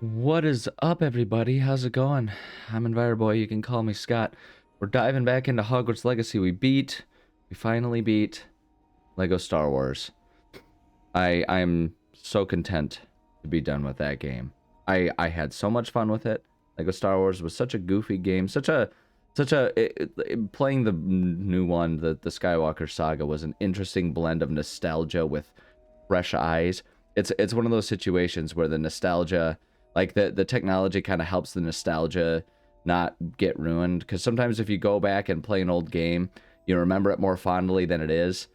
What is up, everybody? How's it going? I'm Enviroboy. You can call me Scott. We're diving back into Hogwarts Legacy. We finally beat Lego Star Wars. I'm so content to be done with that game. I had so much fun with it. Lego Star Wars was such a goofy game. Playing the new one, the Skywalker Saga, was an interesting blend of nostalgia with fresh eyes. It's one of those situations where the nostalgia, like the technology, kind of helps the nostalgia not get ruined. Because sometimes if you go back and play an old game, you remember it more fondly than it is.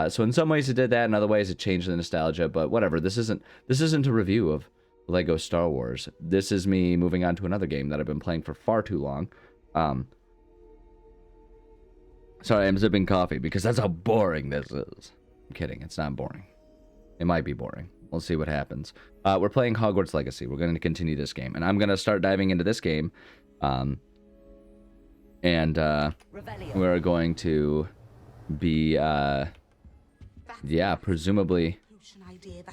So in some ways it did that, in other ways it changed the nostalgia. But whatever. This isn't a review of Lego Star Wars. This is me moving on to another game that I've been playing for far too long. Sorry, I'm sipping coffee because that's how boring this is. I'm kidding. It's not boring. It might be boring. We'll see what happens. We're playing Hogwarts Legacy. We're going to continue this game. And I'm going to start diving into this game. We're going to be, presumably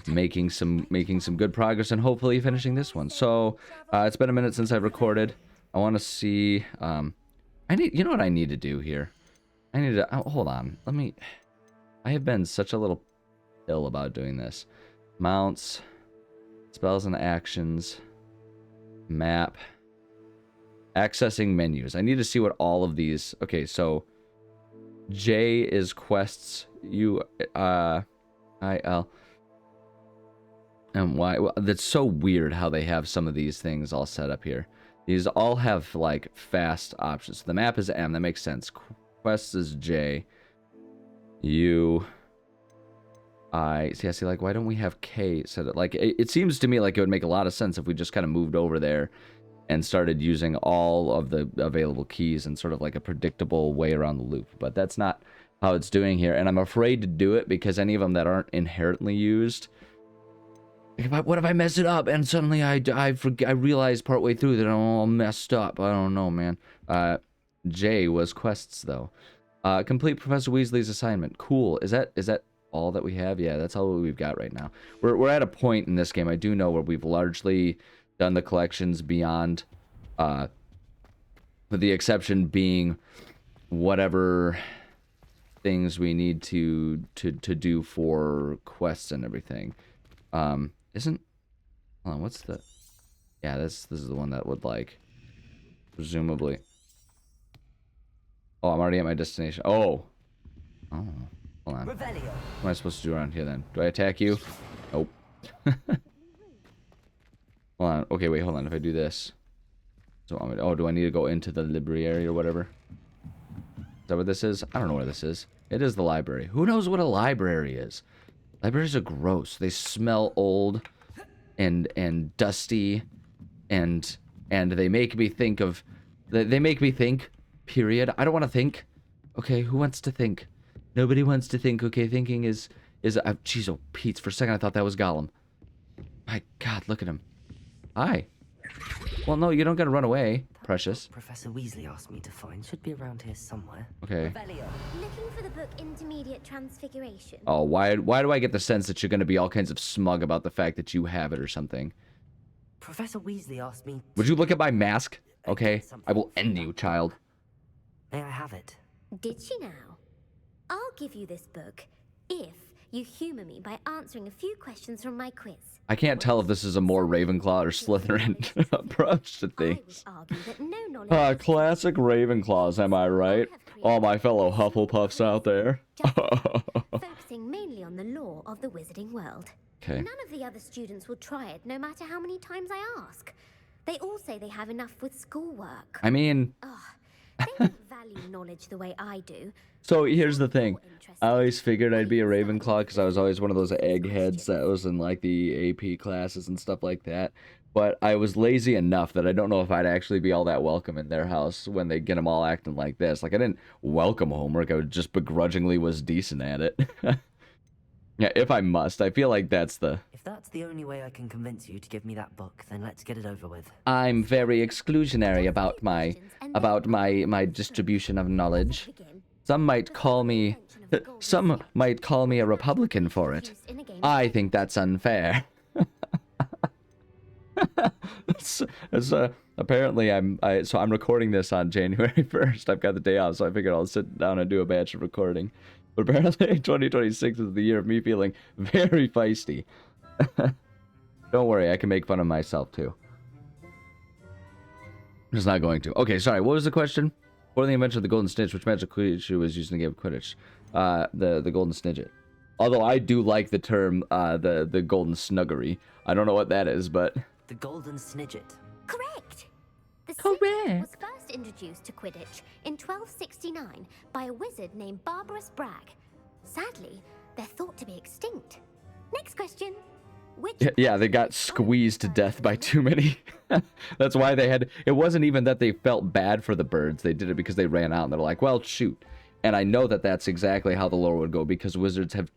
making some good progress and hopefully finishing this one. So, it's been a minute since I've recorded. I want to see, you know what I need to do here? I need to, hold on. I have been such a little ill about doing this. Mounts, spells and actions, map, accessing menus. I need to see what all of these. Okay, so J is quests, I L and Y. Well, that's so weird how they have some of these things all set up here. These all have like fast options. The map is M. That makes sense. Quests is J. U. I see, like, why don't we have K set it? Like, it seems to me like it would make a lot of sense if we just kind of moved over there and started using all of the available keys in sort of like a predictable way around the loop. But that's not how it's doing here. And I'm afraid to do it because any of them that aren't inherently used, what if I mess it up and suddenly I realized partway through that I'm all messed up? I don't know, man. J was quests, though. Complete Professor Weasley's assignment. Cool. Is that all that we have? Yeah, that's all we've got right now. We're at a point in this game, I do know, where we've largely done the collections beyond, with the exception being whatever things we need to do for quests and everything. Hold on, what's the... Yeah, this is the one that would, like, presumably... Oh, I'm already at my destination. Oh. Hold on. What am I supposed to do around here then? Do I attack you? Nope. Hold on. Okay, wait, hold on. If I do this. So, do I need to go into the library or whatever? Is that what this is? I don't know where this is. It is the library. Who knows what a library is? Libraries are gross. They smell old and dusty and they make me think of... They make me think... Period. I don't want to think. Okay, who wants to think? Nobody wants to think. Okay, thinking is jeez, oh, Pete, for a second I thought that was Gollum. My God, look at him. Hi. Well, no, you don't gotta run away, precious. Professor Weasley asked me to find should be around here somewhere. Okay. Looking for the book Intermediate Transfiguration. Oh, why do I get the sense that you're gonna be all kinds of smug about the fact that you have it or something? Professor Weasley asked me... Would you look at my mask? Okay, I will end you, child. May I have it? Did she now? I'll give you this book if you humor me by answering a few questions from my quiz. I can't tell if this is a more Ravenclaw or Slytherin approach to things. I would argue that no knowledge... Classic Ravenclaws, am I right? All my fellow Hufflepuffs out there. Focusing mainly on the lore of the wizarding world. Okay. None of the other students will try it, no matter how many times I ask. They all say they have enough with schoolwork. I mean... They don't value knowledge the way I do. So here's the thing. I always figured I'd be a Ravenclaw because I was always one of those eggheads that was in like the AP classes and stuff like that. But I was lazy enough that I don't know if I'd actually be all that welcome in their house when they get them all acting like this. Like, I didn't welcome homework. I just begrudgingly was decent at it. Yeah, if I must. I feel like that's the... If that's the only way I can convince you to give me that book, then let's get it over with. I'm very exclusionary about my distribution of knowledge. Some might call me a Republican for it. I think that's unfair. Apparently I'm recording this on January 1st. I've got the day off, so I figured I'll sit down and do a batch of recording. But apparently 2026 is the year of me feeling very feisty. Don't worry, I can make fun of myself too. I'm just not going to. Okay, sorry, what was the question? What are the invention of the golden snitch? Which magic creature was used in the game of Quidditch? The golden snidget. Although I do like the term, the golden snuggery. I don't know what that is, but... The golden snidget. Correct! The Correct. snidget was first introduced to Quidditch in 1269 by a wizard named Barbarous Bragg. Sadly, they're thought to be extinct. Next question. Which Yeah, they got squeezed to death by too many. That's why they had... It wasn't even that they felt bad for the birds. They did it because they ran out, and they're like, well, shoot. And I know that that's exactly how the lore would go, because wizards have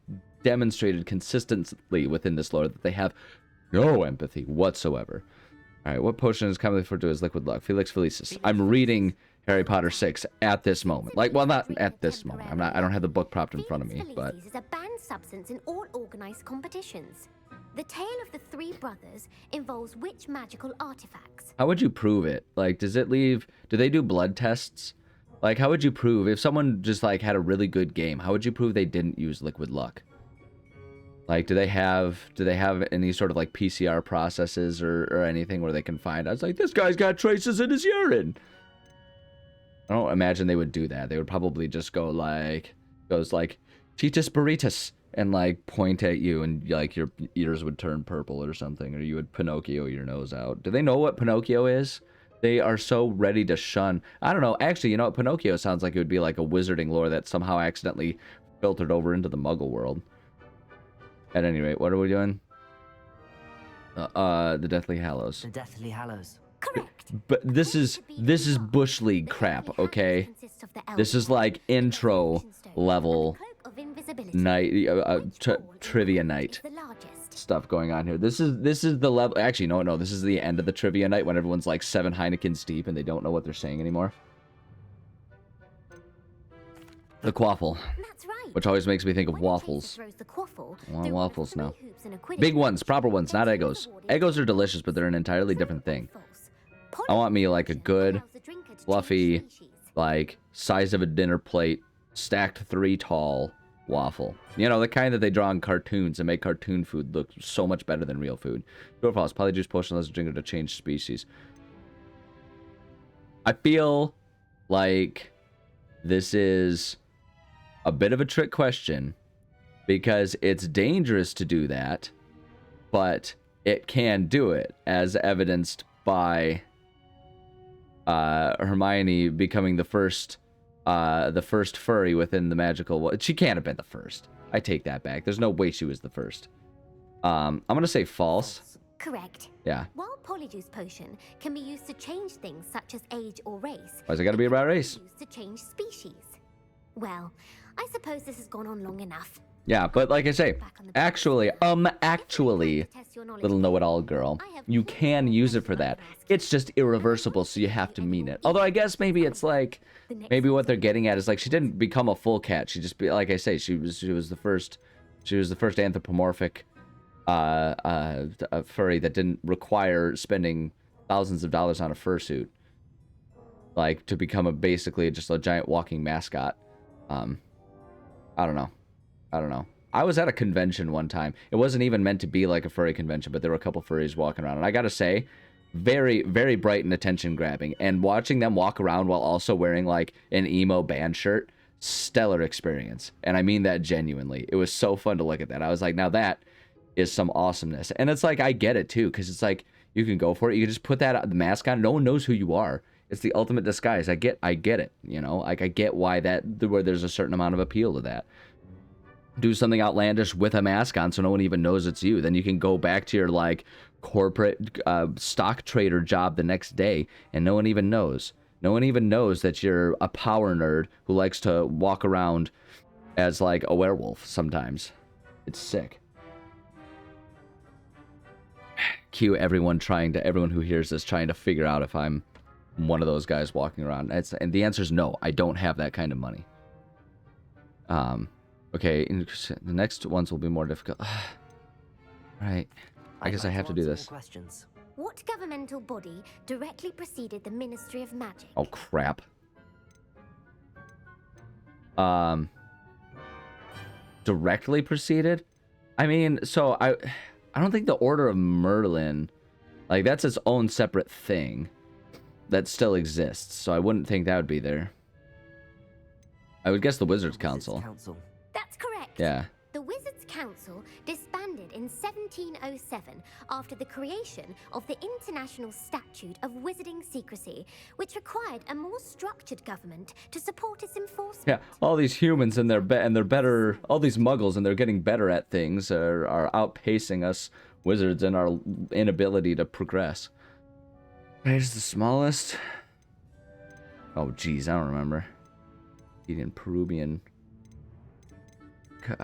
demonstrated consistently within this lore that they have no empathy whatsoever. All right, what potion is commonly referred to as liquid luck? Felix Felicis. I'm reading Harry Potter 6 at this moment. Like, well, not at this moment. I don't have the book propped in front of me, but... Felix Felicis is a banned substance in all organized competitions. The tale of the three brothers involves which magical artifacts? How would you prove it? Like, does it leave... Do they do blood tests? Like, how would you prove... If someone just, like, had a really good game, how would you prove they didn't use liquid luck? Like, do they have any sort of, like, PCR processes or anything where they can find... I was like, this guy's got traces in his urine! I don't imagine they would do that. They would probably just go, like... Goes, like, Titus Burritus! And, like, point at you, and, like, your ears would turn purple or something, or you would Pinocchio your nose out. Do they know what Pinocchio is? They are so ready to shun. I don't know. Actually, you know what? Pinocchio sounds like it would be like a wizarding lore that somehow accidentally filtered over into the Muggle world. At any rate, what are we doing? The Deathly Hallows. The Deathly Hallows. Correct. But this is Bush League crap, okay? This is like intro level night, trivia night stuff going on here. This is the level. Actually, no, this is the end of the trivia night when everyone's like 7 Heinekens deep and they don't know what they're saying anymore. The quaffle. That's right. Which always makes me think of waffles. Well, waffles now. Big ones, proper ones, not Eggos. Eggos are delicious, but they're an entirely different thing. I want me like a good, fluffy, like size of a dinner plate, stacked 3 tall waffle. You know, the kind that they draw in cartoons and make cartoon food look so much better than real food. Dwarfhouse, polyjuice potion allows a drinker to change species. I feel like this is a bit of a trick question because it's dangerous to do that, but it can do it, as evidenced by Hermione becoming the first furry within the magical world. She can't have been the first. I take that back. There's no way she was the first. I'm gonna say false. Correct. Yeah. While Polyjuice Potion can be used to change things such as age or race, Why's it gotta be about race? used to change species. Well, I suppose this has gone on long enough. Yeah, but like I say, actually, little know-it-all girl, you can use it for that. It's just irreversible, so you have to mean it. Although I guess maybe it's like, maybe what they're getting at is like she didn't become a full cat. She just, like I say, she was the first anthropomorphic furry that didn't require spending thousands of dollars on a fursuit, like to become basically just a giant walking mascot. I don't know. I was at a convention one time. It wasn't even meant to be like a furry convention, but there were a couple furries walking around. And I gotta say, very, very bright and attention-grabbing. And watching them walk around while also wearing like an emo band shirt, stellar experience. And I mean that genuinely. It was so fun to look at that. I was like, now that is some awesomeness. And it's like, I get it too, because it's like, you can go for it. You can just put the mask on. No one knows who you are. It's the ultimate disguise. I get it, you know? Like, I get why where there's a certain amount of appeal to that. Do something outlandish with a mask on so no one even knows it's you. Then you can go back to your, like, corporate stock trader job the next day, and no one even knows. No one even knows that you're a power nerd who likes to walk around as, like, a werewolf sometimes. It's sick. Cue everyone who hears this trying to figure out if I'm one of those guys walking around. And the answer is no. I don't have that kind of money. Okay, the next ones will be more difficult. Right. I guess I have to do this. Questions. What governmental body directly preceded the Ministry of Magic? Oh crap. Directly preceded? I mean, so I don't think the Order of Merlin, like, that's its own separate thing that still exists, so I wouldn't think that would be there. I would guess the Wizards Council. That's correct. Yeah. The Wizards Council disbanded in 1707 after the creation of the International Statute of Wizarding Secrecy, which required a more structured government to support its enforcement. Yeah, all these humans and they're better, all these muggles and they're getting better at things are outpacing us wizards in our inability to progress. Where's the smallest? Oh geez, I don't remember. Indian Peruvian. Let's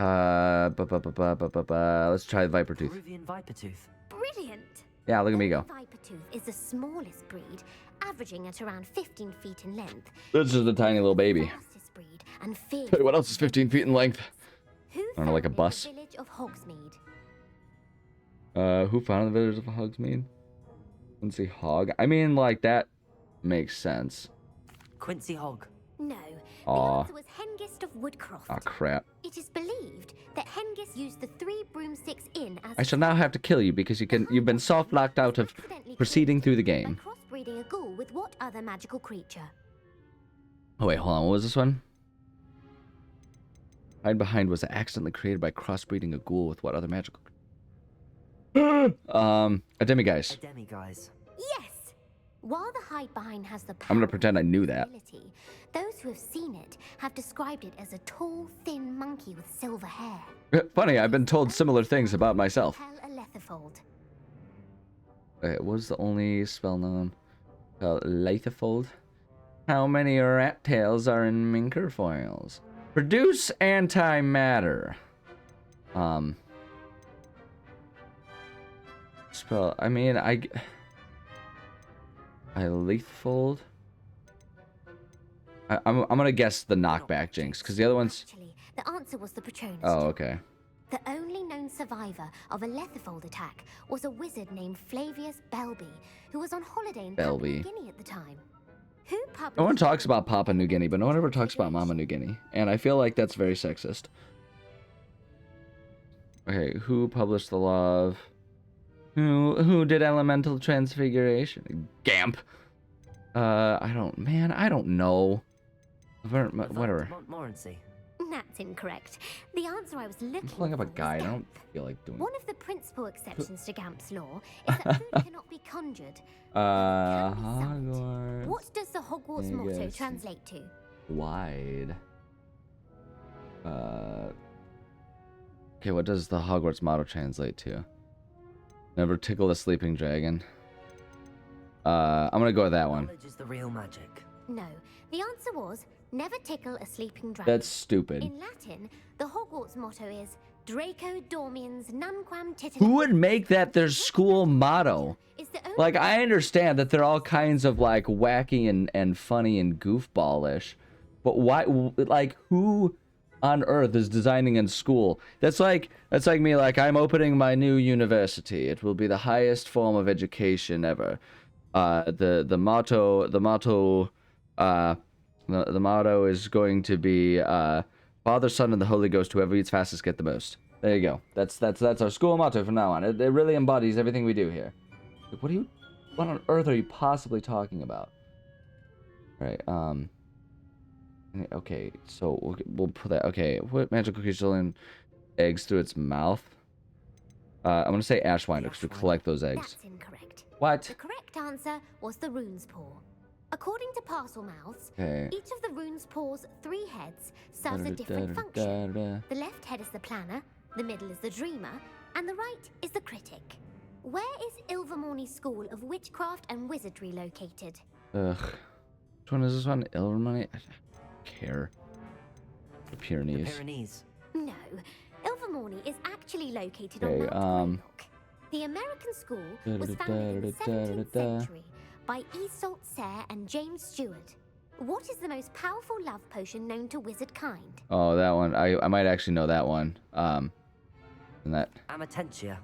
try Viper Tooth. Peruvian Viper Tooth. Brilliant. Yeah, look at me go. Viper Tooth is the smallest breed, averaging at around 15 feet in length. This is the tiny little baby. Fastest breed and feared. Tell you what else is 15 feet in length? Who I don't know, like a founded bus. The village of Hogsmeade? Who founded the village of Hogsmeade? Let's see, Hog. I mean, like, that makes sense. Quincy Hogg. No. Aw. The answer was Hengist of Woodcroft. Aw, crap. It is believed that Hengist used the 3 broomsticks inn as I shall now have to kill you because you've been soft locked out of accidentally proceeding through the created game. by crossbreeding a ghoul with what other magical creature? Oh wait, hold on. What was this one? Hide Behind was accidentally created by crossbreeding a ghoul with what other magical? A demiguise. A demiguise. Yes. While the Hide Behind has the power I'm gonna pretend I knew that. ability, those who have seen it have described it as a tall, thin monkey with silver hair. Funny, I've been told similar things about myself. Hell Alethifold. What was the only spell known? Lathifold. How many rat tails are in minker foils? Produce antimatter. Spell. I mean, Lathifold. I'm gonna guess the knockback jinx because the other ones. Actually, the answer was the Patronus. Oh, okay. The only known survivor of a Lethifold attack was a wizard named Flavius Belby, who was on holiday in Papua Belby. New Guinea at the time. Who published... No one talks about Papua New Guinea, but no one ever talks about Mama New Guinea, and I feel like that's very sexist. Okay, who published the law of... Who did elemental transfiguration? Gamp. I don't know. Whatever. Montmorency. That's incorrect. The answer I was looking I'm pulling up a for was guide. I don't Gamp. feel like doing. One of the principal exceptions to Gamp's law is that food cannot be conjured. Hogwarts. What does the Hogwarts I motto guess. translate to? Wide. Okay, what does the Hogwarts motto translate to? Never tickle a sleeping dragon. I'm gonna go with that one. Knowledge is the real magic. No. The answer was, never tickle a sleeping dragon. That's stupid. In Latin, the Hogwarts motto is Draco Dormiens Nunquam Titanum. Who would make that their school motto? Is the only Like, I understand that they're all kinds of, like, wacky and funny and goofballish. But why, like, who on earth is designing in school? That's like me, like, I'm opening my new university. It will be the highest form of education ever. The motto is going to be, Father, Son, and the Holy Ghost, whoever eats fastest get the most. There you go. That's our school motto from now on. It really embodies everything we do here. What on earth are you possibly talking about? All right, okay, so we'll put that, okay, what magical creature in eggs through its mouth? I'm gonna say Ashwinder, because we collect those eggs. That's incorrect. What? The correct answer was the rune's paw. According to Parselmouths, Okay. each of the rune's paw's 3 heads serves a different function. The left head is the planner, the middle is the dreamer, and the right is the critic. Where is Ilvermorny School of Witchcraft and Wizardry located? Ugh. Which one is this one? Ilvermorny? I don't care. The Pyrenees. The Pyrenees. No, Ilvermorny is actually located Okay, on Mount Greylock. The American school was founded in the 17th century by Iseult Sayre and James Stewart. What is the most powerful love potion known to wizard kind? Oh, that one. I might actually know that one. And that. Amatentia.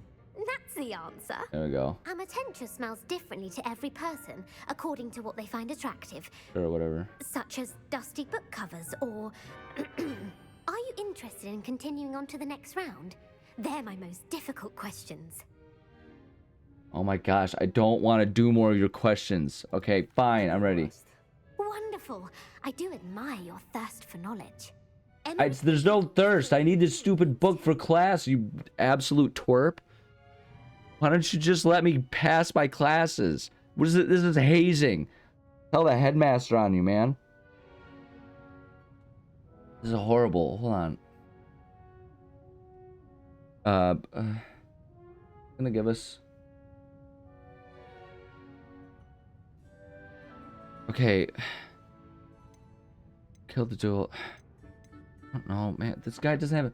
That's the answer. There we go. Amatentia smells differently to every person, according to what they find attractive. Or whatever. Such as dusty book covers, or... Are you interested in continuing on to the next round? They're my most difficult questions. Oh my gosh, I don't want to do more of your questions. Okay, fine, I'm ready. Wonderful. I do admire your thirst for knowledge. There's no thirst. I need this stupid book for class, you absolute twerp. Why don't you just let me pass my classes? What is it? This is hazing. Tell the headmaster on you, man. This is horrible. Hold on. Gonna give us... Okay. Kill the duel. I don't know, man. This guy doesn't have a...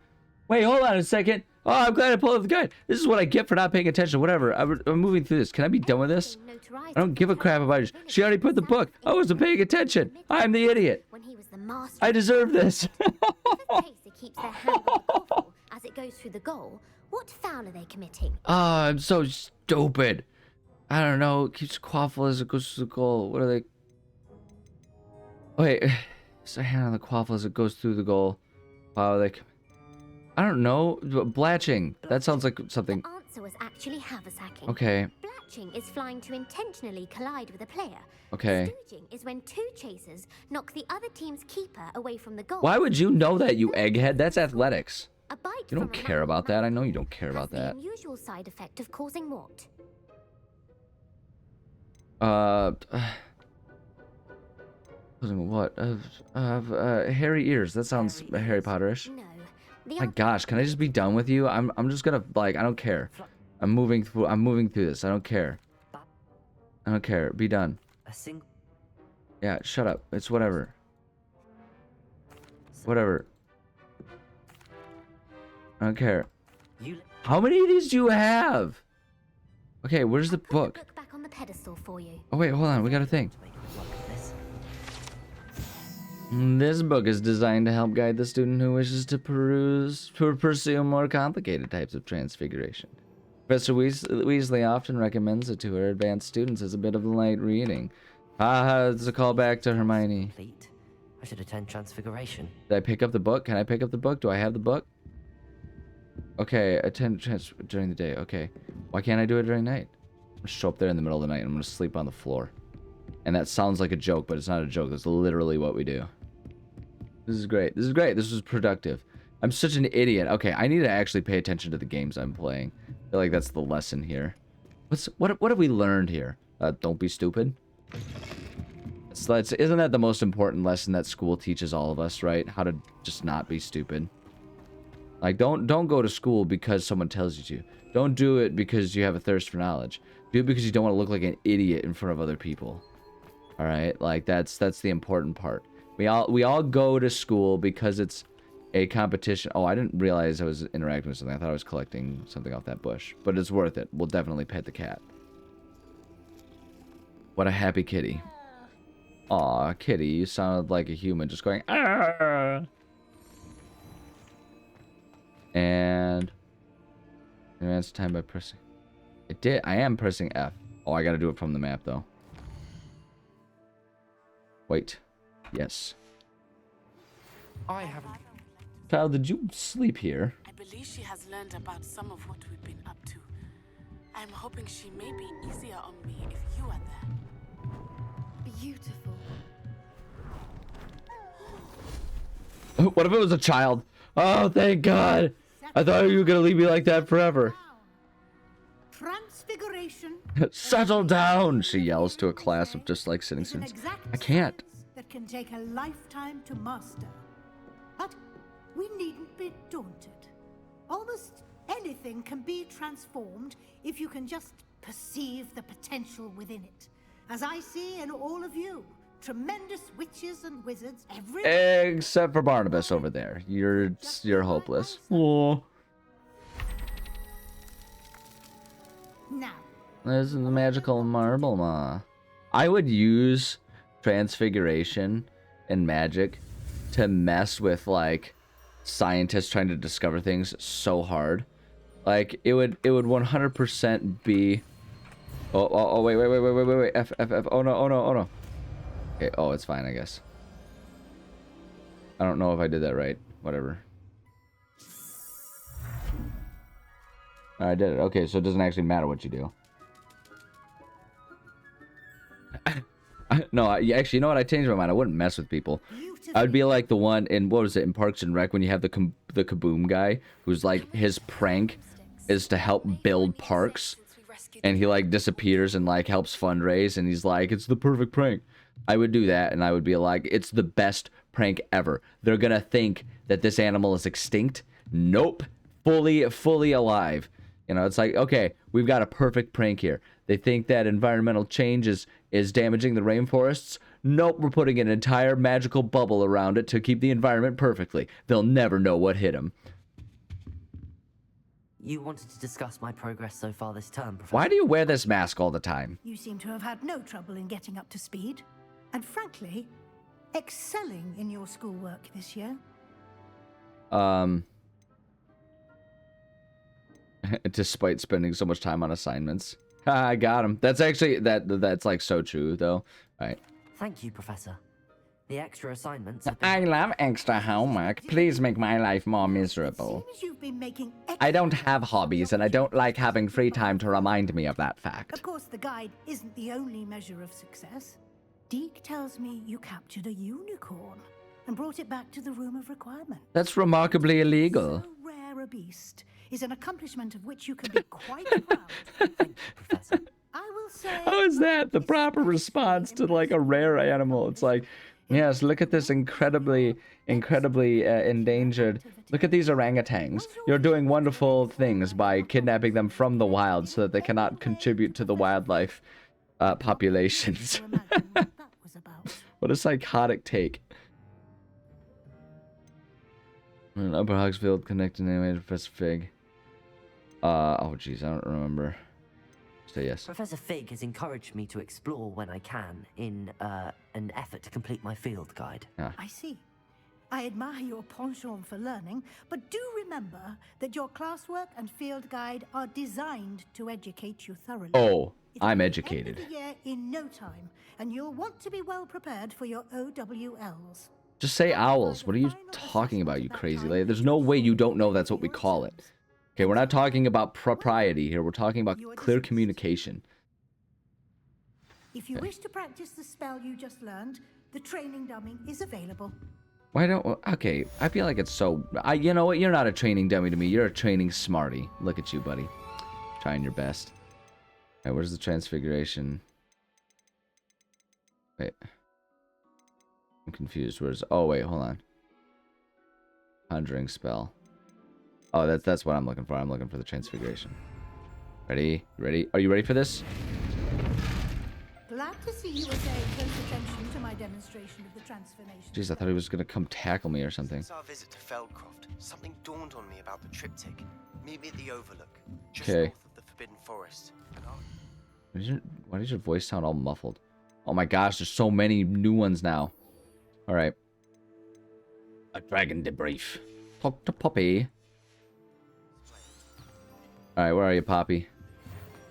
Wait, hold on a second. Oh, I'm glad I pulled up the guide. This is what I get for not paying attention. Whatever. I'm moving through this. Can I be done with this? I don't give a crap about it. She already put the book. I wasn't paying attention. I'm the idiot. I deserve this. Keeps their hand on the quaffle as it goes through the goal. What foul are they committing? Oh, I'm so stupid. I don't know. It keeps quaffle as it goes through the goal. What are they? Wait. It's a hand on the quaffle as it goes through the goal. Wow, they... I don't know. Blatching. That sounds like something... The answer was actually haversacking. Okay. Blatching is flying to intentionally collide with a player. Okay. Stooging is when two chasers knock the other team's keeper away from the goal. Why would you know that, you egghead? That's athletics. A bite You don't care about that. I know you don't care about that. The unusual side effect of causing what? Causing what? Hairy ears. That sounds Harry Potterish. No. My gosh, can I just be done with you? I'm just gonna, like, I don't care. I'm moving through this. I don't care. I don't care. Be done. Yeah, shut up. It's whatever. Whatever. I don't care. How many of these do you have? Okay, where's the book? Put the book back on the pedestal for you. Oh wait, hold on. We got a thing. This book is designed to help guide the student who wishes to pursue more complicated types of transfiguration. Professor Weasley often recommends it to her advanced students as a bit of light reading. It's a callback to Hermione. I should attend Transfiguration. Did I pick up the book? Can I pick up the book? Do I have the book? Okay, attend during the day. Okay. Why can't I do it during night? I'm gonna show up there in the middle of the night and I'm gonna sleep on the floor. And that sounds like a joke, but it's not a joke. That's literally what we do. This is great. This is great. This is productive. I'm such an idiot. Okay, I need to actually pay attention to the games I'm playing. I feel like that's the lesson here. What have we learned here? Don't be stupid. Isn't that the most important lesson that school teaches all of us, right? How to just not be stupid. Like, don't go to school because someone tells you to. Don't do it because you have a thirst for knowledge. Do it because you don't want to look like an idiot in front of other people. All right, like that's the important part. We all go to school because it's a competition. Oh, I didn't realize I was interacting with something. I thought I was collecting something off that bush, but it's worth it. We'll definitely pet the cat. What a happy kitty. Aw, kitty, you sounded like a human just going, ah! And advance time by pressing. I am pressing F. Oh, I gotta do it from the map though. Wait. Yes. I haven't. Child, did you sleep here? I believe she has learned about some of what we've been up to. I'm hoping she may be easier on me if you are there. Beautiful. What if it was a child? Oh, thank God. I thought you were going to leave me like that forever. Transfiguration. Settle down, she yells to a class of just like sitting students. I can't. That can take a lifetime to master. But we needn't be daunted. Almost anything can be transformed if you can just perceive the potential within it. As I see in all of you, tremendous witches and wizards everywhere. Except for Barnabas over there. You're hopeless. Oh. Now. There's the magical marble maw. I would use transfiguration and magic to mess with like scientists trying to discover things so hard. Like it would 100% be. Oh wait. F. Oh no. Okay. Oh, it's fine, I guess. I don't know if I did that right. Whatever. I did it. Okay, so it doesn't actually matter what you do. No, actually, you know what? I changed my mind. I wouldn't mess with people. I would be like the one in, what was it, in Parks and Rec, when you have the Kaboom guy, who's like, his prank is to help build parks, and he like disappears and like helps fundraise, and he's like, it's the perfect prank. I would do that, and I would be like, it's the best prank ever. They're gonna think that this animal is extinct. Nope. Fully alive. You know, it's like, okay, we've got a perfect prank here. They think that environmental change is damaging the rainforests. Nope, we're putting an entire magical bubble around it to keep the environment perfectly. They'll never know what hit them. You wanted to discuss my progress so far this term, Professor. Why do you wear this mask all the time? You seem to have had no trouble in getting up to speed, and frankly, excelling in your schoolwork this year. Despite spending so much time on assignments. I got him. That's actually, that's like so true, though. Right. Thank you, Professor. The extra assignments I love extra homework. Please make my life more miserable. Seems you've been making I don't have hobbies, and I don't like having free time to remind me of that fact. Of course, the guide isn't the only measure of success. Deke tells me you captured a unicorn and brought it back to the room of requirement. That's remarkably illegal. So rare a beast is an accomplishment of which you can be quite proud. Thank you, Professor. I will say. How is that the proper response to like a rare animal? It's like, yes, look at this incredibly endangered. Look at these orangutans. You're doing wonderful things by kidnapping them from the wild so that they cannot contribute to the wildlife populations. Imagine what that was about. What a psychotic take. In Upper Hogsfield, connecting animated Professor Fig. Oh jeez, I don't remember. Say yes. Professor Fig has encouraged me to explore when I can in an effort to complete my field guide. I see. I admire your penchant for learning, but do remember that your classwork and field guide are designed to educate you thoroughly. Oh, It'll I'm be educated. end of the year in no time, and you'll want to be well prepared for your OWLs. Just say owls. What are you talking about, you crazy lady? There's no way you don't know that's what we call it. Okay, we're not talking about propriety here. We're talking about clear communication. If you wish to practice the spell you just learned, the training dummy is available. Why don't... Okay, I feel like it's so... You know what? You're not a training dummy to me. You're a training smarty. Look at you, buddy. Trying your best. Alright, where's the transfiguration? Wait. I'm confused. Where's... Oh, wait, hold on. Conjuring spell. Oh, that's what I'm looking for. I'm looking for the transfiguration. Ready? Ready? Are you ready for this? Glad to see you were paying close attention to my demonstration of the transformation. Jeez, I thought he was gonna come tackle me or something. Since our visit to Feldcroft, something dawned on me about the triptych. Meet me at the Overlook, just Okay. north of the Forbidden Forest. And I'll... Why does your voice sound all muffled? Oh my gosh, there's so many new ones now. Alright. A dragon debrief. Talk to Poppy. Alright, where are you, Poppy?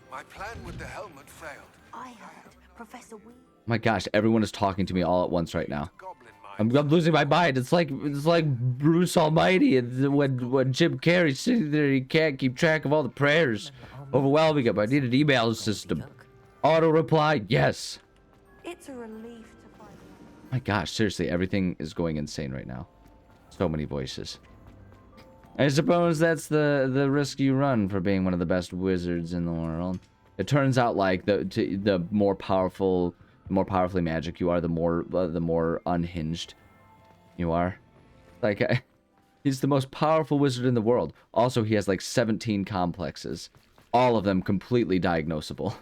My plan with the helmet failed. I heard Professor Wee. My gosh, everyone is talking to me all at once right now. Goblin mind. I'm losing my mind. It's like Bruce Almighty when Jim Carrey's sitting there, he can't keep track of all the prayers. Overwhelming him. I need an email system. Auto reply, yes. It's a relief to find. My gosh, seriously, everything is going insane right now. So many voices. I suppose that's the risk you run for being one of the best wizards in the world. It turns out like the more powerfully magic you are, the more unhinged you are. Like he's the most powerful wizard in the world. Also, he has like 17 complexes, all of them completely diagnosable.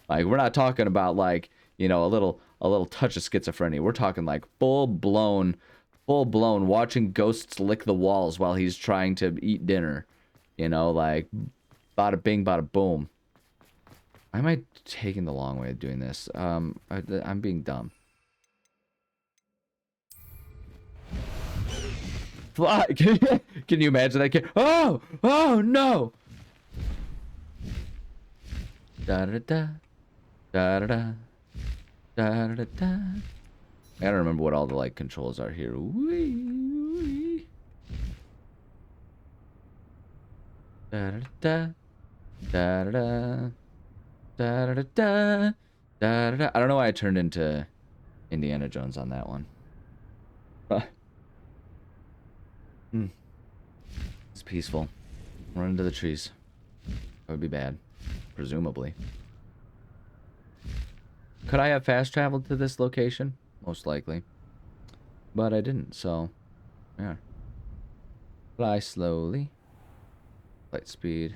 Like we're not talking about like, you know, a little touch of schizophrenia. We're talking like full blown watching ghosts lick the walls while he's trying to eat dinner. You know, like bada bing, bada boom. Why am I taking the long way of doing this? I'm being dumb. Fly! Can you imagine that kid? Oh no! Da da da. Da da da. Da da da. I gotta remember what all the like controls are here. Wee, wee. Da da da. Da da da. Da da da da. Da da da. I don't know why I turned into Indiana Jones on that one. It's peaceful. Run into the trees. That would be bad. Presumably. Could I have fast traveled to this location? Most likely. But I didn't, so... yeah. Fly slowly. Light speed.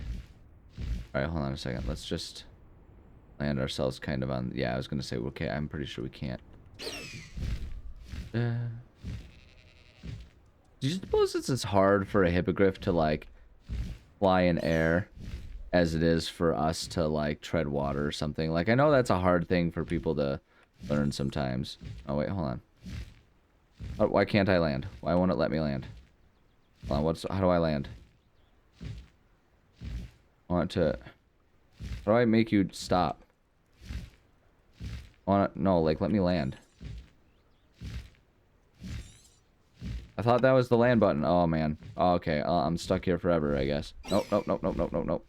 Alright, hold on a second. Let's just... land ourselves kind of on... yeah, I was gonna say, okay, I'm pretty sure we can't. Do you suppose it's as hard for a hippogriff to, like, fly in air as it is for us to, like, tread water or something? Like, I know that's a hard thing for people to learn sometimes. Oh, wait, hold on. Oh, why can't I land? Why won't it let me land? Hold on, how do I land? I want to... how do I make you stop? No, like, let me land. I thought that was the land button. Oh, man. Oh, okay. I'm stuck here forever, I guess. Nope, nope, nope, nope, nope, nope, nope.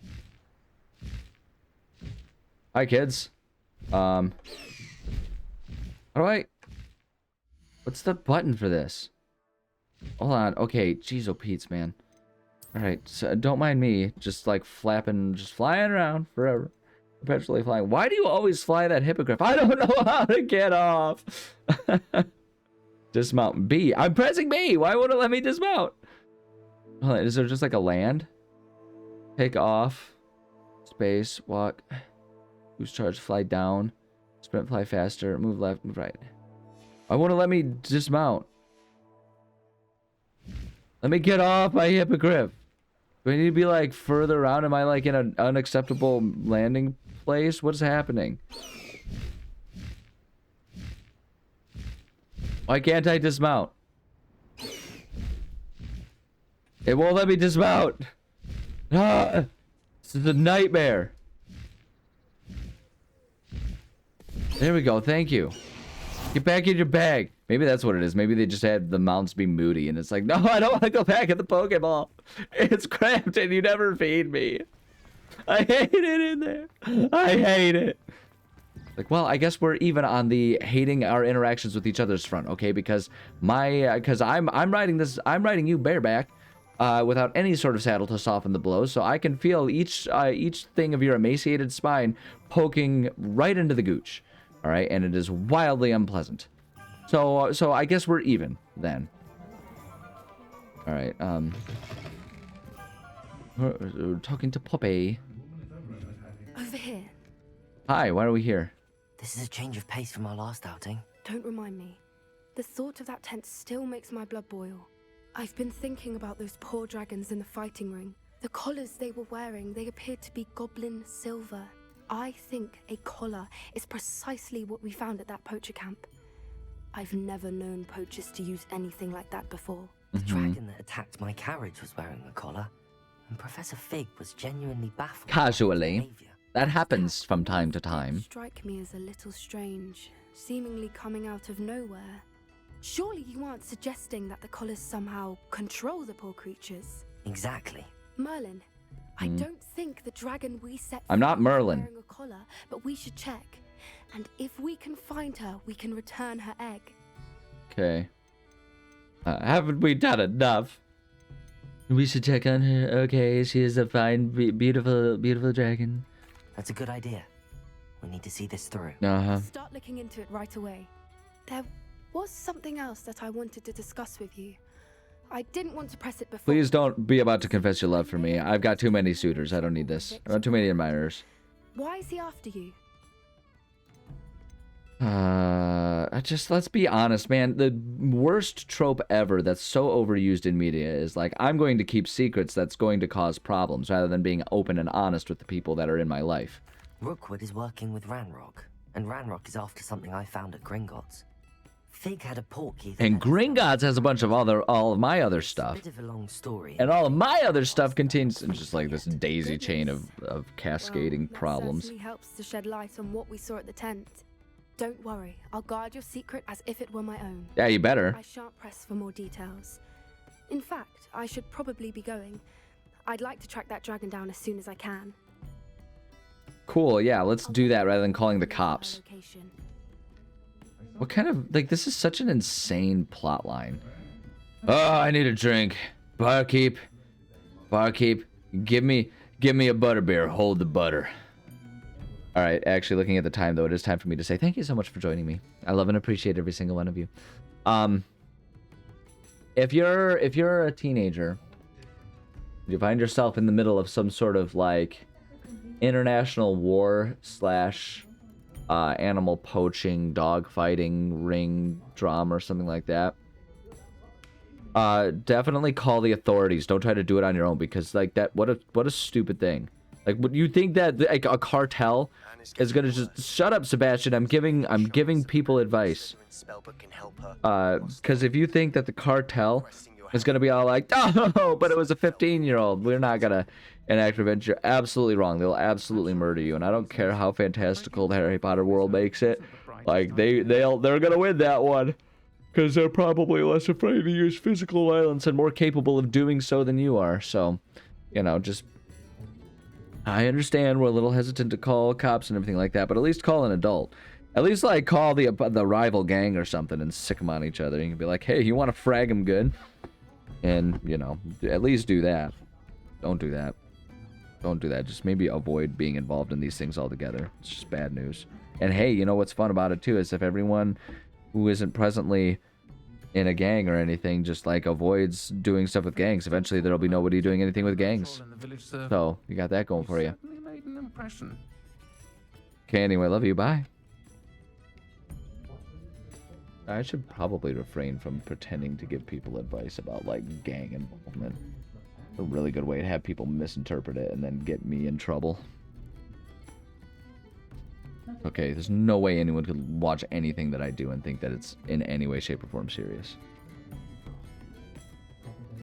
Hi, kids. How do I... what's the button for this? Hold on. Okay, jeez, oh, Pete's, man. Alright, so don't mind me. Just, like, flapping, just flying around forever. Perpetually flying. Why do you always fly that hippogriff? I don't know how to get off. Dismount B. I'm pressing B. Why won't it let me dismount? Hold on, is there just like a land? Take off. Space. Walk. Boost charge. Fly down. Sprint. Fly faster. Move left. Move right. Why won't it let me dismount? Let me get off my hippogriff. Do I need to be like further around? Am I like in an unacceptable landing place? What's happening? Why can't I dismount? It won't let me dismount. Ah, this is a nightmare. There we go. Thank you. Get back in your bag. Maybe that's what it is. Maybe they just had the mounts be moody, and it's like, no, I don't want to go back in the Pokeball. It's cramped, and you never feed me. I hate it in there. I hate it. Like, well, I guess we're even on the hating our interactions with each other's front, okay? Because I'm riding you bareback, without any sort of saddle to soften the blows, so I can feel each thing of your emaciated spine poking right into the gooch, all right? And it is wildly unpleasant. So I guess we're even then. All right. We're talking to Poppy. Over here. Hi. Why are we here? This is a change of pace from our last outing. Don't remind me. The thought of that tent still makes my blood boil. I've been thinking about those poor dragons in the fighting ring. The collars they were wearing, they appeared to be goblin silver. I think a collar is precisely what we found at that poacher camp. I've never known poachers to use anything like that before. The dragon that attacked my carriage was wearing a collar, and Professor Fig was genuinely baffled. Casually. That happens from time to time. Strike me as a little strange, seemingly coming out of nowhere. Surely you aren't suggesting that the collars somehow control the poor creatures? Exactly. Merlin, I don't think the dragon we set I'm not free is Merlin. wearing a collar, but we should check. And if we can find her, we can return her egg. Okay. Haven't we done enough? We should check on her. Okay, she is a fine, beautiful dragon. That's a good idea. We need to see this through. Start looking into it right away. There was something else that I wanted to discuss with you. I didn't want to press it before. Please don't be about to confess your love for me. I've got too many suitors. I don't need this. I've got too many admirers. Why is he after you? Let's be honest, man. The worst trope ever that's so overused in media is like, I'm going to keep secrets that's going to cause problems rather than being open and honest with the people that are in my life. Rookwood is working with Ranrock, and Ranrock is after something I found at Gringotts. Fig had a portkey. that And let us know. Gringotts has a bunch of all of my other stuff. Bit of a long story. And all of my other stuff contains just like this daisy chain of cascading Well, problems. That certainly helps to shed light on what we saw at the tent. Don't worry, I'll guard your secret as if it were my own. Yeah, you better. I shan't press for more details. In fact, I should probably be going. I'd like to track that dragon down as soon as I can. Cool, yeah, let's I'll do get that rather than back calling the to my cops. location. What kind of, like, this is such an insane plot line. Oh, I need a drink. Barkeep, give me a butterbeer. Hold the butter. All right, actually, looking at the time, though, it is time for me to say thank you so much for joining me. I love and appreciate every single one of you. If you're a teenager, you find yourself in the middle of some sort of, like, international war / animal poaching, dog fighting, ring drama or something like that, definitely call the authorities. Don't try to do it on your own, because like that, what a stupid thing. Like, would you think that like a cartel is gonna just shut up, Sebastian? I'm giving people advice. Because if you think that the cartel is gonna be all like, oh, but it was a 15-year-old, we're not gonna enact revenge. You're absolutely wrong. They'll absolutely murder you, and I don't care how fantastical the Harry Potter world makes it. Like they're gonna win that one, because they're probably less afraid to use physical violence and more capable of doing so than you are. So, you know, just I understand we're a little hesitant to call cops and everything like that, but at least call an adult. At least like call the rival gang or something and sick them on each other. You can be like, hey, you want to frag them good? And, you know, at least do that. Don't do that. Don't do that. Just maybe avoid being involved in these things altogether. It's just bad news. And hey, you know what's fun about it too is if everyone who isn't presently in a gang or anything just like avoids doing stuff with gangs, eventually there'll be nobody doing anything with gangs. So you got that going for you. Okay, anyway, love you. Bye. I should probably refrain from pretending to give people advice about like gang involvement. A really good way to have people misinterpret it and then get me in trouble. Okay, there's no way anyone could watch anything that I do and think that it's in any way, shape, or form serious.